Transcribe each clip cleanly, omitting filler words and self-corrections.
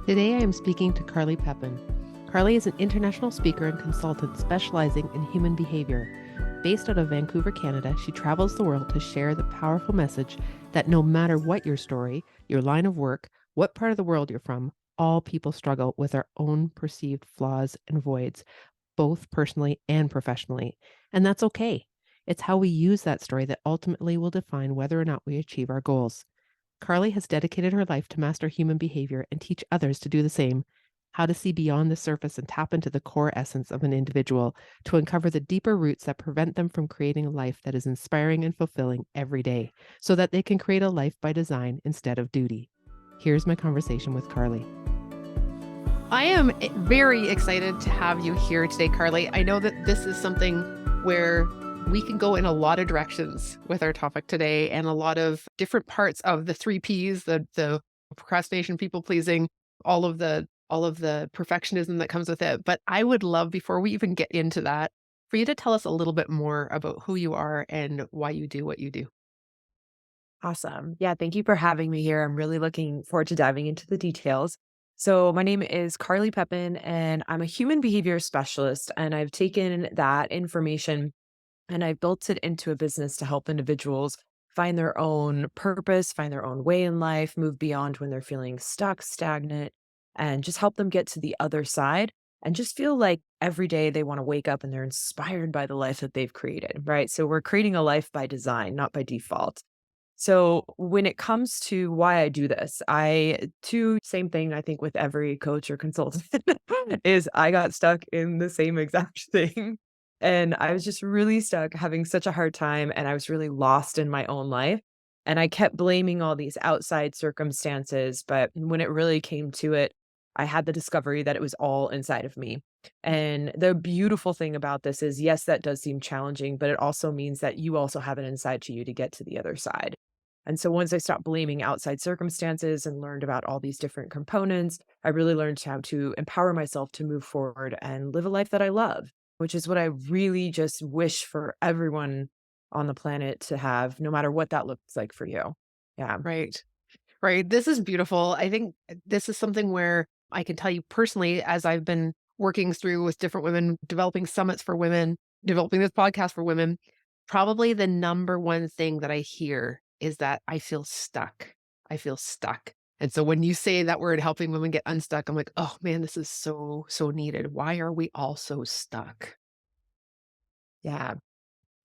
Today I am speaking to Carly Pepin. Carly is an international speaker and consultant specializing in human behavior. Based out of Vancouver, Canada, she travels the world to share the powerful message that no matter what your story, your line of work, what part of the world you're from, all people struggle with our own perceived flaws and voids, both personally and professionally. And that's okay. It's how we use that story that ultimately will define whether or not we achieve our goals. Carly has dedicated her life to master human behavior and teach others to do the same, how to see beyond the surface and tap into the core essence of an individual to uncover the deeper roots that prevent them from creating a life that is inspiring and fulfilling every day, so that they can create a life by design instead of duty. Here's my conversation with Carly. I am very excited to have you here today, Carly. I know that this is something where we can go in a lot of directions with our topic today and a lot of different parts of the 3 Ps, the procrastination, people pleasing, all of the perfectionism that comes with it. But I would love, before we even get into that, for you to tell us a little bit more about who you are and why you do what you do. Awesome. Yeah, thank you for having me here. I'm really looking forward to diving into the details. So, my name is Carly Pepin, and I'm a human behavior specialist. And I've taken that information and I've built it into a business to help individuals find their own purpose, find their own way in life, move beyond when they're feeling stuck, stagnant, and just help them get to the other side and just feel like every day they want to wake up and they're inspired by the life that they've created, right? So, we're creating a life by design, not by default. So when it comes to why I do this, same thing I think with every coach or consultant is I got stuck in the same exact thing. And I was just really stuck having such a hard time and I was really lost in my own life. And I kept blaming all these outside circumstances, but when it really came to it, I had the discovery that it was all inside of me. And the beautiful thing about this is, yes, that does seem challenging, but it also means that you also have it inside to you to get to the other side. And so once I stopped blaming outside circumstances and learned about all these different components, I really learned how to empower myself to move forward and live a life that I love, which is what I really just wish for everyone on the planet to have, no matter what that looks like for you. Yeah. Right. Right. This is beautiful. I think this is something where I can tell you personally, as I've been working through with different women, developing summits for women, developing this podcast for women, probably the number one thing that I hear is that I feel stuck. I feel stuck. And so when you say that word, helping women get unstuck, I'm like, oh man, this is so, so needed. Why are we all so stuck? Yeah.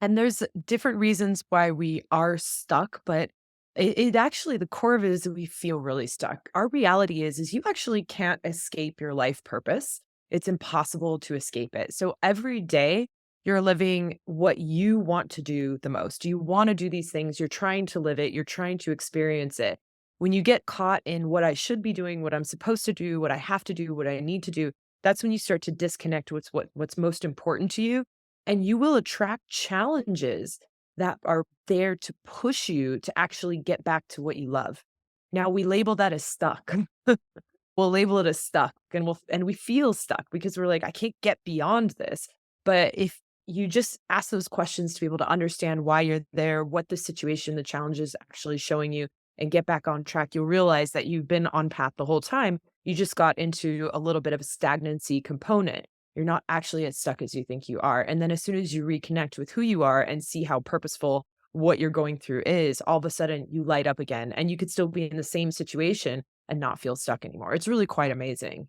And there's different reasons why we are stuck, but it actually, the core of it is that we feel really stuck. Our reality is you actually can't escape your life purpose. It's impossible to escape it. So every day you're living what you want to do the most. You want to do these things. You're trying to live it. You're trying to experience it. When you get caught in what I should be doing, what I'm supposed to do, what I have to do, what I need to do, that's when you start to disconnect what's most important to you, and you will attract challenges that are there to push you to actually get back to what you love. Now we label that as stuck. We'll label it as stuck and we feel stuck because we're like, I can't get beyond this. But if you just ask those questions to be able to understand why you're there, what the situation, the challenge is actually showing you, and get back on track, you'll realize that you've been on path the whole time. You just got into a little bit of a stagnancy component. You're not actually as stuck as you think you are. And then as soon as you reconnect with who you are and see how purposeful what you're going through is, all of a sudden you light up again and you could still be in the same situation and not feel stuck anymore. It's really quite amazing.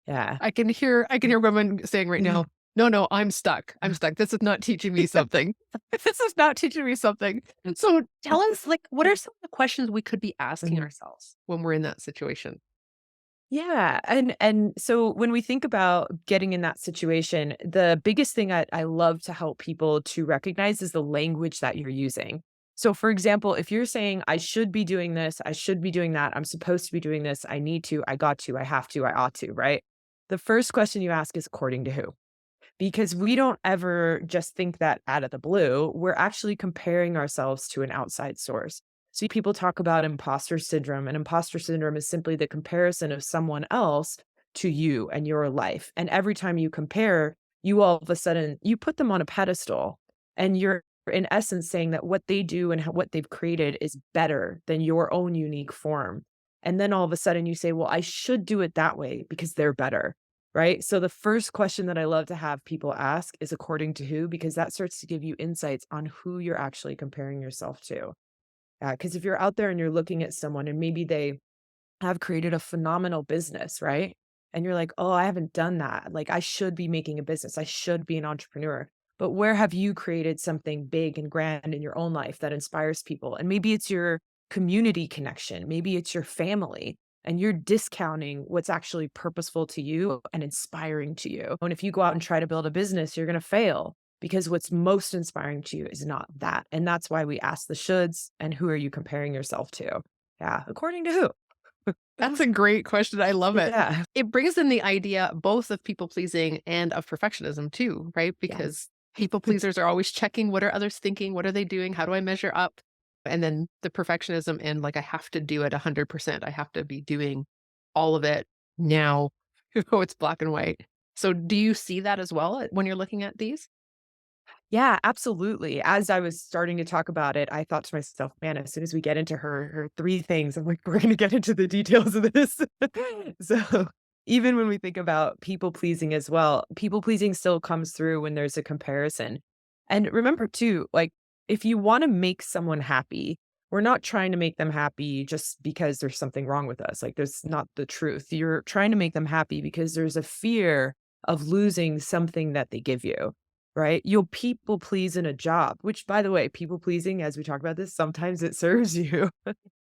Yeah. I can hear women saying right now, no, no, I'm stuck. I'm stuck. This is not teaching me something. This is not teaching me something. So tell us, like, what are some of the questions we could be asking Mhm. ourselves when we're in that situation? Yeah, and so when we think about getting in that situation, the biggest thing I love to help people to recognize is the language that you're using. So for example, if you're saying, I should be doing this, I should be doing that, I'm supposed to be doing this, I need to, I got to, I have to, I ought to, right? The first question you ask is according to who? Because we don't ever just think that out of the blue. We're actually comparing ourselves to an outside source. So people talk about imposter syndrome, and imposter syndrome is simply the comparison of someone else to you and your life. And every time you compare, you all of a sudden you put them on a pedestal, and you're in essence saying that what they do and what they've created is better than your own unique form. And then all of a sudden you say, well, I should do it that way because they're better. Right. So the first question that I love to have people ask is according to who, because that starts to give you insights on who you're actually comparing yourself to. Because if you're out there and you're looking at someone and maybe they have created a phenomenal business, right? And you're like, "Oh, I haven't done that. Like, I should be making a business. I should be an entrepreneur." But where have you created something big and grand in your own life that inspires people? And maybe it's your community connection, maybe it's your family, and you're discounting what's actually purposeful to you and inspiring to you. And if you go out and try to build a business, you're going to fail because what's most inspiring to you is not that. And that's why we ask the shoulds and who are you comparing yourself to? Yeah, according to who? That's a great question. I love it. Yeah. It brings in the idea both of people pleasing and of perfectionism too, right? Yes. Because people pleasers are always checking what are others thinking? What are they doing? How do I measure up? And then the perfectionism and like, I have to do it 100%. I have to be doing all of it now. It's black and white. So do you see that as well when you're looking at these? Yeah, absolutely. As I was starting to talk about it, I thought to myself, man, as soon as we get into her 3 things, I'm like, we're gonna get into the details of this. So, even when we think about people pleasing as well, people pleasing still comes through when there's a comparison. And remember too, like, if you wanna make someone happy, we're not trying to make them happy just because there's something wrong with us, like, there's not the truth. You're trying to make them happy because there's a fear of losing something that they give you. Right? You'll people please in a job, which by the way, people pleasing, as we talk about this, sometimes it serves you.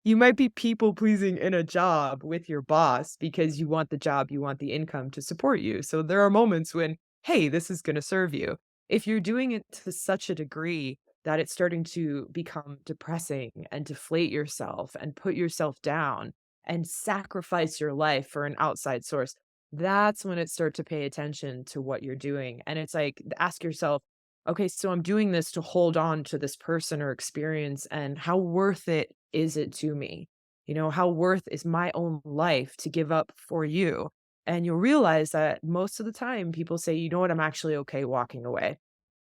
You might be people pleasing in a job with your boss because you want the job, you want the income to support you. So there are moments when, hey, this is going to serve you. If you're doing it to such a degree that it's starting to become depressing and deflate yourself and put yourself down and sacrifice your life for an outside source, that's when it start to pay attention to what you're doing. And it's like, ask yourself, okay, so I'm doing this to hold on to this person or experience, and how worth it is it to me? You know, how worth is my own life to give up for you? And you'll realize that most of the time people say, you know what, I'm actually okay walking away.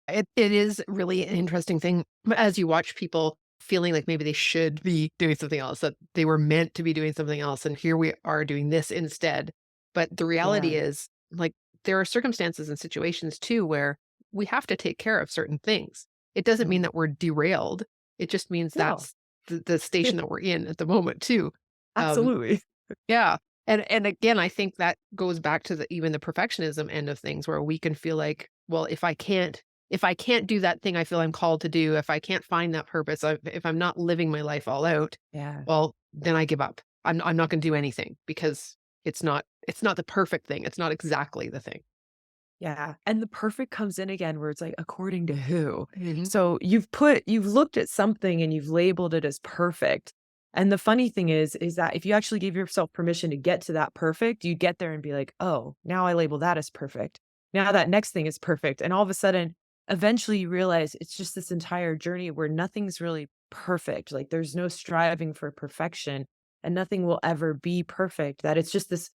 It is really an interesting thing as you watch people feeling like maybe they should be doing something else, that they were meant to be doing something else, and here we are doing this instead. But the reality Yeah. is, like, there are circumstances and situations too where we have to take care of certain things. It doesn't mean Mhm. that we're derailed. It just means No, that's the station that we're in at the moment too. Um, absolutely. yeah. And again, I think that goes back to the even the perfectionism end of things where we can feel like, well, if I can't do that thing I feel I'm called to do, if I can't find that purpose, if I'm not living my life all out, Yeah. well, then I give up. I'm not going to do anything because it's not the perfect thing. It's not exactly the thing. Yeah, and the perfect comes in again where it's like, according to who? Mhm. So you've looked at something and you've labeled it as perfect. And the funny thing is that if you actually give yourself permission to get to that perfect, you get there and be like, oh, now I label that as perfect. Now that next thing is perfect. And all of a sudden, eventually you realize it's just this entire journey where nothing's really perfect. Like there's no striving for perfection and nothing will ever be perfect. That it's just this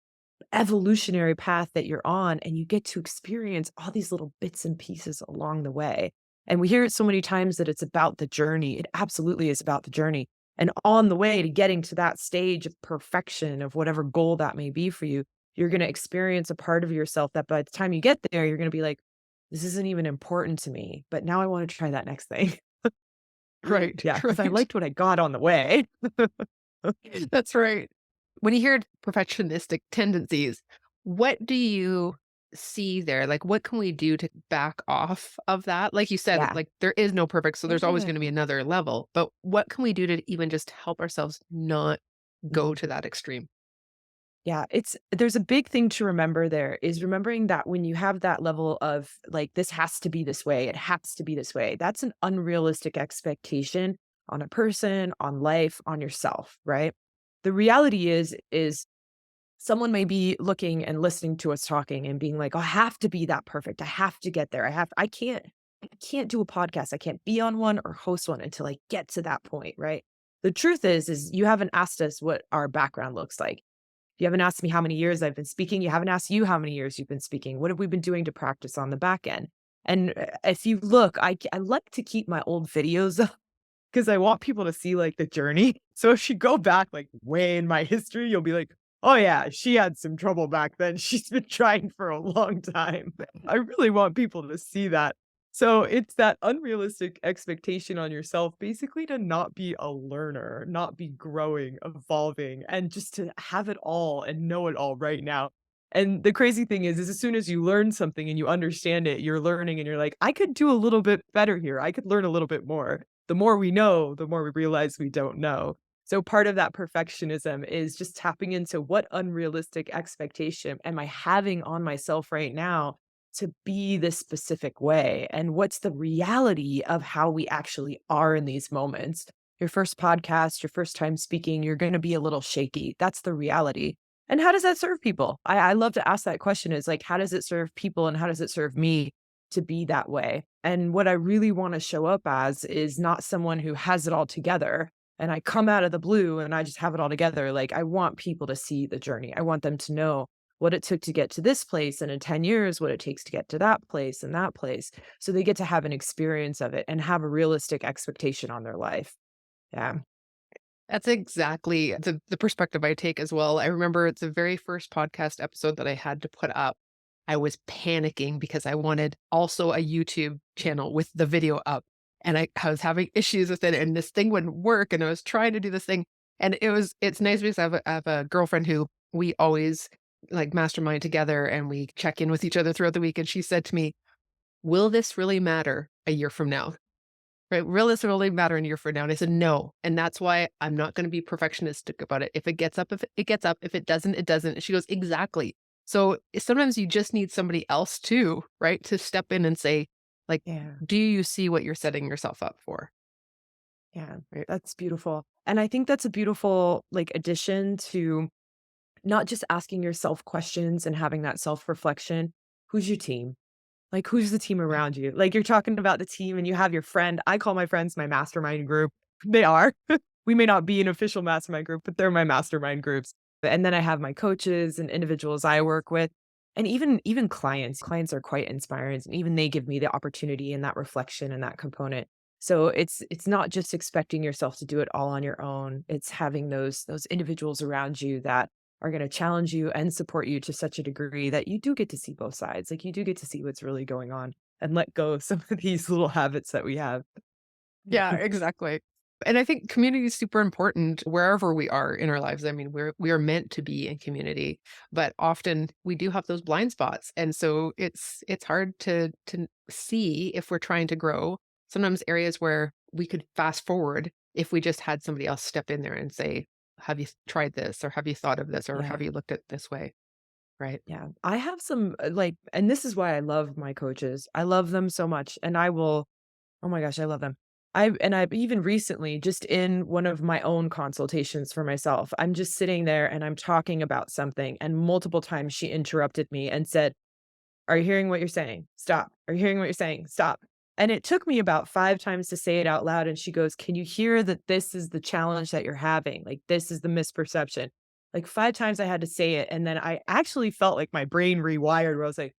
evolutionary path that you're on, and you get to experience all these little bits and pieces along the way. And we hear it so many times that it's about the journey. It absolutely is about the journey. And on the way to getting to that stage of perfection of whatever goal that may be for you, you're going to experience a part of yourself that by the time you get there, you're going to be like, this isn't even important to me, but now I want to try that next thing. Right, Yeah, because I right. liked what I got on the way. That's right. When you hear perfectionistic tendencies, what do you see there? Like, what can we do to back off of that? Like you said, Yeah. like there is no perfect, so there's always Yeah. going to be another level. But what can we do to even just help ourselves not go Mhm. to that extreme? Yeah, there's a big thing to remember there is remembering that when you have that level of like, this has to be this way, it has to be this way, that's an unrealistic expectation on a person, on life, on yourself, right? The reality is someone may be looking and listening to us talking and being like, "Oh, I have to be that perfect. I have to get there. I can't do a podcast. I can't be on one or host one until I get to that point," right? The truth is you haven't asked us what our background looks like. You haven't asked me how many years I've been speaking. You haven't asked you how many years you've been speaking. What have we been doing to practice on the back end? And if you look, I like to keep my old videos because I want people to see like the journey. So if you go back like way in my history, you'll be like, oh yeah, she had some trouble back then. She's been trying for a long time. I really want people to see that. So it's that unrealistic expectation on yourself, basically to not be a learner, not be growing, evolving, and just to have it all and know it all right now. And the crazy thing is as soon as you learn something and you understand it, you're learning and you're like, I could do a little bit better here. I could learn a little bit more. The more we know, the more we realize we don't know. So part of that perfectionism is just tapping into what unrealistic expectation am I having on myself right now to be this specific way? And what's the reality of how we actually are in these moments? Your first podcast, your first time speaking, you're going to be a little shaky. That's the reality. And how does that serve people? I love to ask that question is like, how does it serve people and how does it serve me to be that way? And what I really want to show up as is not someone who has it all together and I come out of the blue and I just have it all together. Like, I want people to see the journey. I want them to know what it took to get to this place and in 10 years, what it takes to get to that place and that place. So they get to have an experience of it and have a realistic expectation on their life. Yeah. That's exactly the perspective I take as well. I remember it's the very first podcast episode that I had to put up. I was panicking because I wanted also a YouTube channel with the video up. And I was having issues with it and this thing wouldn't work. And I was trying to do this thing. And it's nice because I have a girlfriend who we always like mastermind together and we check in with each other throughout the week. And she said to me, will this really matter a year from now? Right? Will this really matter in a year from now? And I said, no. And that's why I'm not going to be perfectionistic about it. If it gets up, if it gets up, if it doesn't, it doesn't. And she goes, exactly. So sometimes you just need somebody else too, right? To step in and say, like, Yeah. do you see what you're setting yourself up for? Yeah. Right. That's beautiful. And I think that's a beautiful like addition to not just asking yourself questions and having that self reflection. Who's your team? Like, who's the team around you? Like, you're talking about the team and you have your friend. I call my friends my mastermind group. They are. We may not be an official mastermind group, but they're my mastermind groups. And then I have my coaches and individuals I work with. And even clients. Clients are quite inspiring. And even they give me the opportunity and that reflection and that component. So it's not just expecting yourself to do it all on your own. It's having those individuals around you that are gonna challenge you and support you to such a degree that you do get to see both sides. Like, you do get to see what's really going on and let go of some of these little habits that we have. Yeah, exactly. And I think community is super important wherever we are in our lives. I mean, we are meant to be in community, but often we do have those blind spots. And so it's hard to see if we're trying to grow. Sometimes areas where we could fast forward if we just had somebody else step in there and say, have you tried this or have you thought of this or have Yeah, you looked at it this way? Right. yeah. I have some, like and this is why I love my coaches. I love them so much, and I will oh my gosh, I love them. I've even recently, just in one of my own consultations for myself, I'm just sitting there and I'm talking about something, and multiple times she interrupted me and said, "Are you hearing what you're saying? Stop. Are you hearing what you're saying? Stop." And it took me about 5 times to say it out loud, and she goes, "Can you hear that this is the challenge that you're having? Like, this is the misperception." Like, 5 times I had to say it, and then I actually felt like my brain rewired where I was like,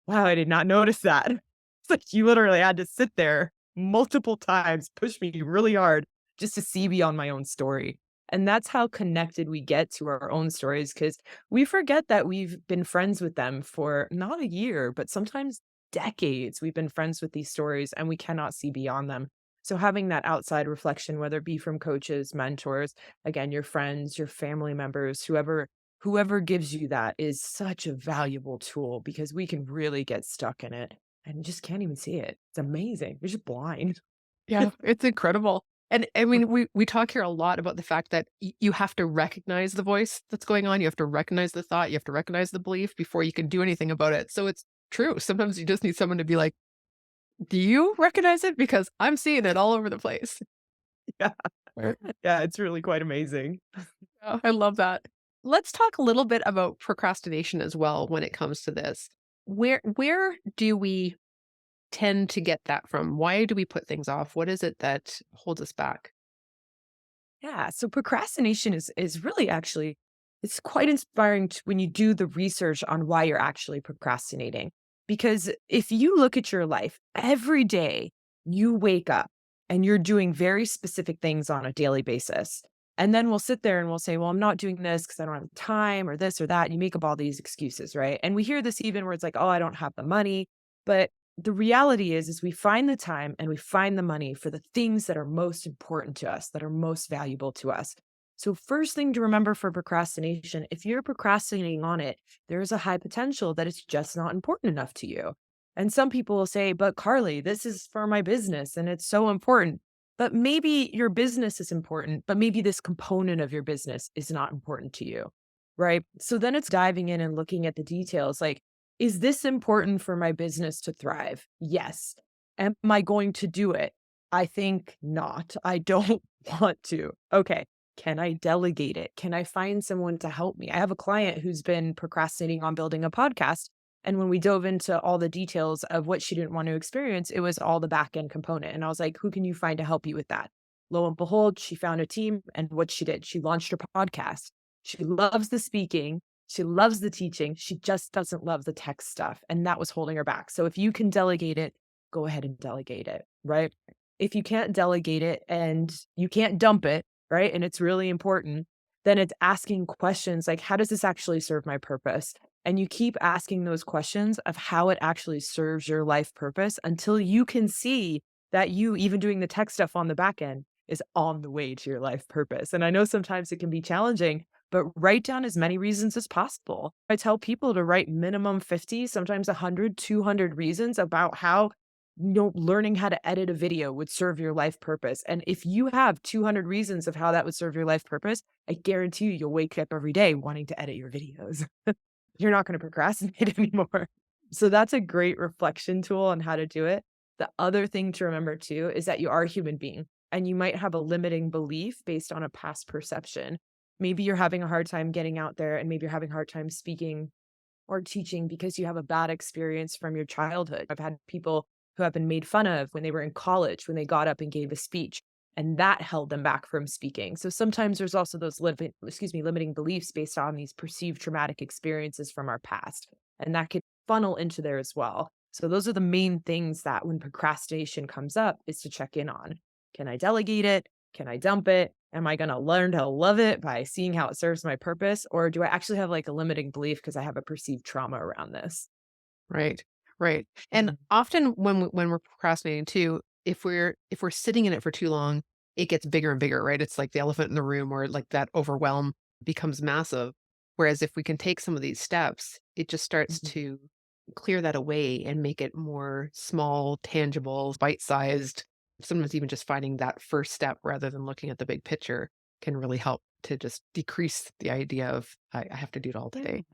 "Wow, I did not notice that." It's like you literally had to sit there multiple times, push me really hard just to see beyond my own story. And that's how connected we get to our own stories, because we forget that we've been friends with them for not a year, but sometimes decades. We've been friends with these stories and we cannot see beyond them. So having that outside reflection, whether it be from coaches, mentors, again, your friends, your family members, whoever gives you that is such a valuable tool because we can really get stuck in it and just can't even see it. It's amazing. You're just blind. Yeah, it's incredible. And I mean, we talk here a lot about the fact that you have to recognize the voice that's going on. You have to recognize the thought. You have to recognize the belief before you can do anything about it. So it's true. Sometimes you just need someone to be like, do you recognize it? Because I'm seeing it all over the place. Yeah. Right. Yeah, it's really quite amazing. Oh, I love that. Let's talk a little bit about procrastination as well when it comes to this. Where do we tend to get that from? Why do we put things off? What is it that holds us back? Yeah, so procrastination is really actually it's quite inspiring when you do the research on why you're actually procrastinating. Because if you look at your life, every day you wake up and you're doing very specific things on a daily basis. And then we'll sit there and we'll say, well, I'm not doing this because I don't have time or this or that. You make up all these excuses, right? And we hear this even where it's like, oh, I don't have the money. But the reality is we find the time and we find the money for the things that are most important to us, that are most valuable to us. So first thing to remember for procrastination, if you're procrastinating on it, there is a high potential that it's just not important enough to you. And some people will say, but Carly, this is for my business and it's so important. But maybe your business is important, but maybe this component of your business is not important to you. Right. So then it's diving in and looking at the details like, is this important for my business to thrive? Yes. Am I going to do it? I think not. I don't want to. Okay. Can I delegate it? Can I find someone to help me? I have a client who's been procrastinating on building a podcast. And when we dove into all the details of what she didn't want to experience, it was all the back end component. And I was like, who can you find to help you with that? Lo and behold, she found a team. And what she did, she launched her podcast. She loves the speaking. She loves the teaching. She just doesn't love the tech stuff. And that was holding her back. So if you can delegate it, go ahead and delegate it, right? If you can't delegate it and you can't dump it, right? And it's really important, then it's asking questions like, how does this actually serve my purpose? And you keep asking those questions of how it actually serves your life purpose until you can see that you, even doing the tech stuff on the back end, is on the way to your life purpose. And I know sometimes it can be challenging, but write down as many reasons as possible. I tell people to write minimum 50, sometimes 100, 200 reasons about how learning how to edit a video would serve your life purpose. And if you have 200 reasons of how that would serve your life purpose, I guarantee you'll wake up every day wanting to edit your videos. You're not going to procrastinate anymore. So that's a great reflection tool on how to do it. The other thing to remember too is that you are a human being and you might have a limiting belief based on a past perception. Maybe you're having a hard time getting out there and maybe you're having a hard time speaking or teaching because you have a bad experience from your childhood. I've had people who have been made fun of when they were in college, when they got up and gave a speech, and that held them back from speaking. So sometimes there's also those limiting beliefs based on these perceived traumatic experiences from our past, and that could funnel into there as well. So those are the main things that when procrastination comes up is to check in on. Can I delegate it? Can I dump it? Am I going to learn to love it by seeing how it serves my purpose? Or do I actually have like a limiting belief because I have a perceived trauma around this? Right. Right. And Mhm. often when we're procrastinating too, if we're sitting in it for too long, it gets bigger and bigger, right? It's like the elephant in the room or like that overwhelm becomes massive. Whereas if we can take some of these steps, it just starts Mhm. to clear that away and make it more small, tangible, bite-sized. Sometimes even just finding that first step rather than looking at the big picture can really help to just decrease the idea of I have to do it all Yeah. today.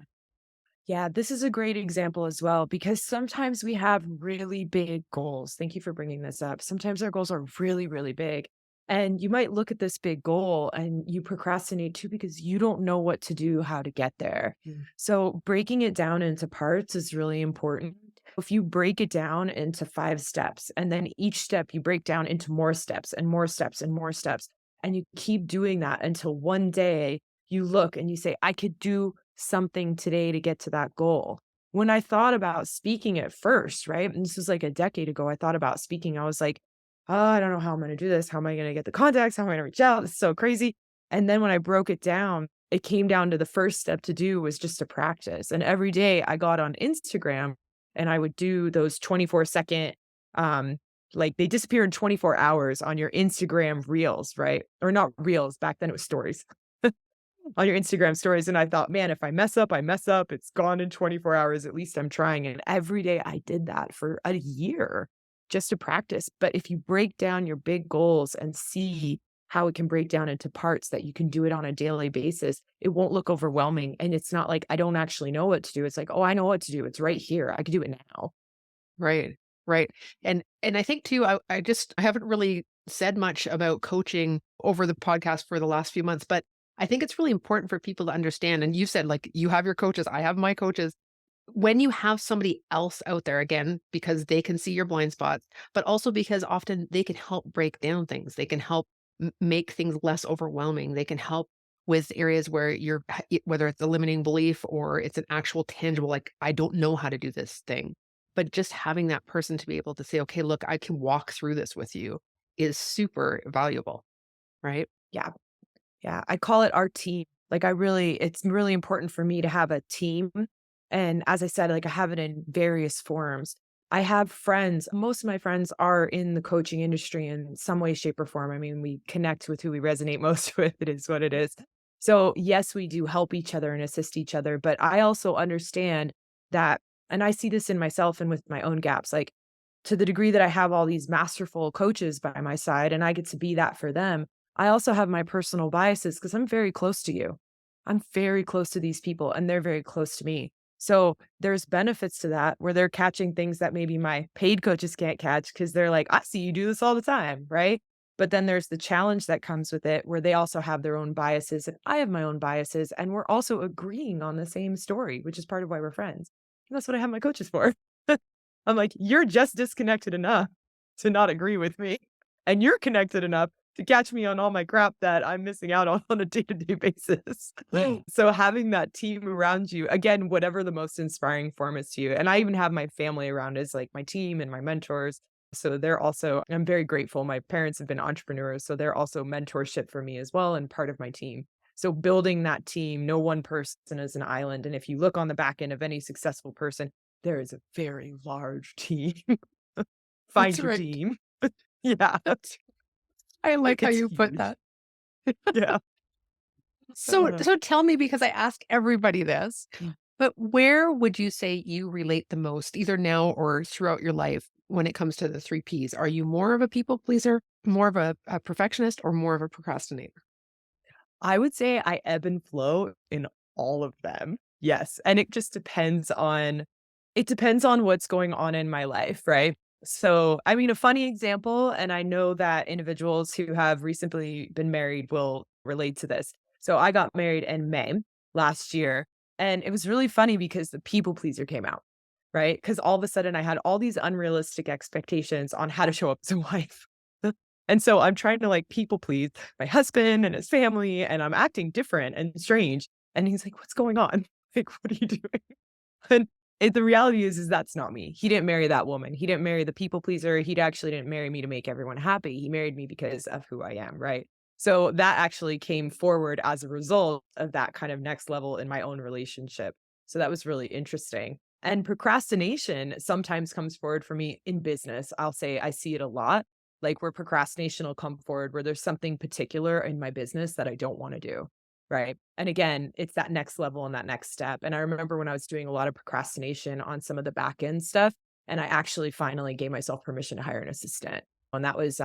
Yeah, this is a great example as well because sometimes we have really big goals. Thank you for bringing this up. Sometimes our goals are really, really big. And you might look at this big goal and you procrastinate too because you don't know what to do, how to get there. So, breaking it down into parts is really important. If you break it down into 5 steps, and then each step you break down into more steps and more steps and more steps, and you keep doing that until one day you look and you say, I could do something today to get to that goal. When I thought about speaking at first, right? And this was like a decade ago, I thought about speaking. I was like, oh, I don't know how I'm going to do this. How am I going to get the contacts? How am I going to reach out? It's so crazy. And then when I broke it down, it came down to the first step to do was just to practice. And every day I got on Instagram and I would do those 24-second, um, like they disappear in 24 hours on your Instagram reels, right? Or not reels. Back then it was stories on your Instagram stories. And I thought, man, if I mess up, I mess up. It's gone in 24 hours. At least I'm trying. And every day I did that for a year just to practice. But if you break down your big goals and see how it can break down into parts that you can do it on a daily basis, it won't look overwhelming. And it's not like I don't actually know what to do. It's like, oh, I know what to do. It's right here. I can do it now. Right, right. And I think too, I haven't really said much about coaching over the podcast for the last few months, but I think it's really important for people to understand. And you said like you have your coaches, I have my coaches. When you have somebody else out there, again, because they can see your blind spots, but also because often they can help break down things. They can help make things less overwhelming. They can help with areas where whether it's a limiting belief or it's an actual tangible, like, I don't know how to do this thing. But just having that person to be able to say, okay, look, I can walk through this with you. is super valuable, right? Yeah. Yeah, I call it our team. Like, it's really important for me to have a team, and as I said, like, I have it in various forms. I have friends, most of my friends are in the coaching industry in some way, shape, or form. I mean, we connect with who we resonate most with, it is what it is. So, yes, we do help each other and assist each other, but I also understand that, and I see this in myself and with my own gaps, like, to the degree that I have all these masterful coaches by my side and I get to be that for them, I also have my personal biases because I'm very close to you. I'm very close to these people and they're very close to me. So there's benefits to that where they're catching things that maybe my paid coaches can't catch because they're like, I see you do this all the time. Right. But then there's the challenge that comes with it where they also have their own biases and I have my own biases. And we're also agreeing on the same story, which is part of why we're friends. And that's what I have my coaches for. I'm like, you're just disconnected enough to not agree with me. And you're connected enough to catch me on all my crap that I'm missing out on a day-to-day basis. So having that team around you, again, whatever the most inspiring form is to you. And I even have my family around as like my team and my mentors. So they're also, I'm very grateful. My parents have been entrepreneurs, so they're also mentorship for me as well and part of my team. So building that team, no one person is an island. And if you look on the back end of any successful person, there is a very large team. That's Find your right. team. Yeah, I like how it's you put huge. that. Yeah. So tell me, because I ask everybody this, but where would you say you relate the most, either now or throughout your life, when it comes to the three Ps? Are you more of a people pleaser, more of a perfectionist, or more of a procrastinator? I would say I ebb and flow in all of them. Yes, and it depends on what's going on in my life, right? So, I mean, a funny example, and I know that individuals who have recently been married will relate to this. So, I got married in May last year, and it was really funny because the people pleaser came out, right? Because all of a sudden I had all these unrealistic expectations on how to show up as a wife. And so I'm trying to like people please my husband and his family, and I'm acting different and strange. And he's like, "What's going on? Like, what are you doing?" And the reality is that's not me. He didn't marry that woman. He didn't marry the people pleaser. He actually didn't marry me to make everyone happy. He married me because of who I am, right? So that actually came forward as a result of that kind of next level in my own relationship. So that was really interesting. And procrastination sometimes comes forward for me in business. I'll say I see it a lot, like where procrastination will come forward where there's something particular in my business that I don't want to do. Right. And again, it's that next level and that next step. And I remember when I was doing a lot of procrastination on some of the back end stuff, and I actually finally gave myself permission to hire an assistant. And that was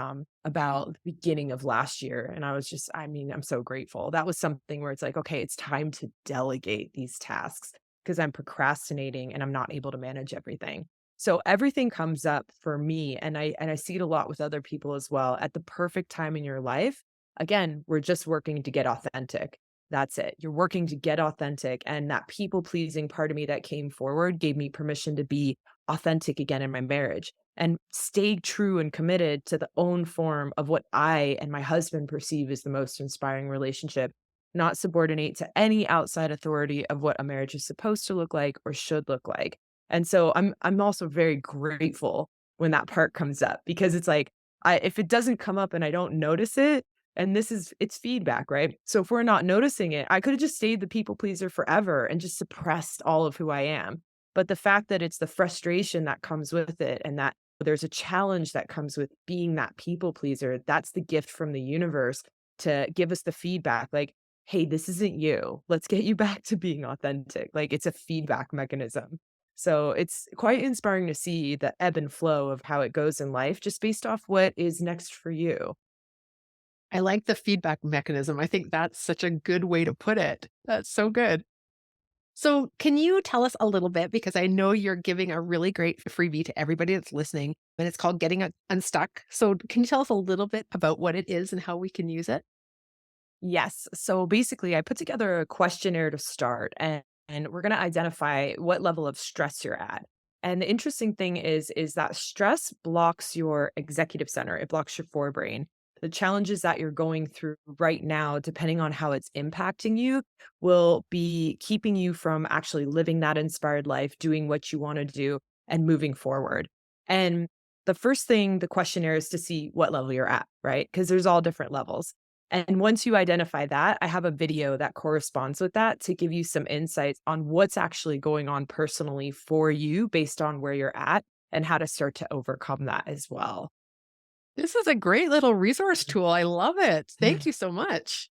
about the beginning of last year. And I was just, I mean, I'm so grateful. That was something where it's like, okay, it's time to delegate these tasks because I'm procrastinating and I'm not able to manage everything. So everything comes up for me, and I see it a lot with other people as well at the perfect time in your life. Again, we're just working to get authentic. That's it. You're working to get authentic. And that people pleasing part of me that came forward gave me permission to be authentic again in my marriage and stay true and committed to the own form of what I and my husband perceive as the most inspiring relationship, not subordinate to any outside authority of what a marriage is supposed to look like or should look like. And so I'm also very grateful when that part comes up because it's like if it doesn't come up and I don't notice it, and it's feedback, right? So if we're not noticing it, I could have just stayed the people pleaser forever and just suppressed all of who I am. But the fact that it's the frustration that comes with it and that there's a challenge that comes with being that people pleaser, that's the gift from the universe to give us the feedback like, hey, this isn't you. Let's get you back to being authentic. Like it's a feedback mechanism. So it's quite inspiring to see the ebb and flow of how it goes in life just based off what is next for you. I like the feedback mechanism. I think that's such a good way to put it. That's so good. So, can you tell us a little bit? Because I know you're giving a really great freebie to everybody that's listening, and it's called Getting Unstuck. So, can you tell us a little bit about what it is and how we can use it? Yes. So basically, I put together a questionnaire to start, and we're going to identify what level of stress you're at. And the interesting thing is that stress blocks your executive center. It blocks your forebrain. The challenges that you're going through right now, depending on how it's impacting you, will be keeping you from actually living that inspired life, doing what you want to do, and moving forward. And the first thing the questionnaire is to see what level you're at, right? Because there's all different levels. And once you identify that, I have a video that corresponds with that to give you some insights on what's actually going on personally for you based on where you're at and how to start to overcome that as well. This is a great little resource tool. I love it. Thank Mhm. you so much.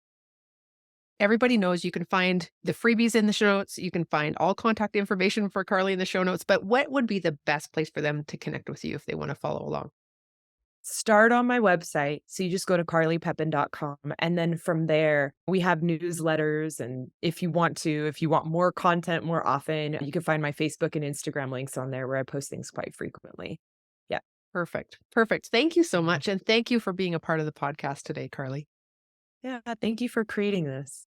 Everybody knows you can find the freebies in the show notes. You can find all contact information for Carly in the show notes. But what would be the best place for them to connect with you if they want to follow along? Start on my website. So you just go to carlypepin.com. And then from there, we have newsletters. And if you want more content more often, you can find my Facebook and Instagram links on there where I post things quite frequently. Yeah. Perfect. Perfect. Thank you so much. And thank you for being a part of the podcast today, Carly. Yeah. Thank you for creating this.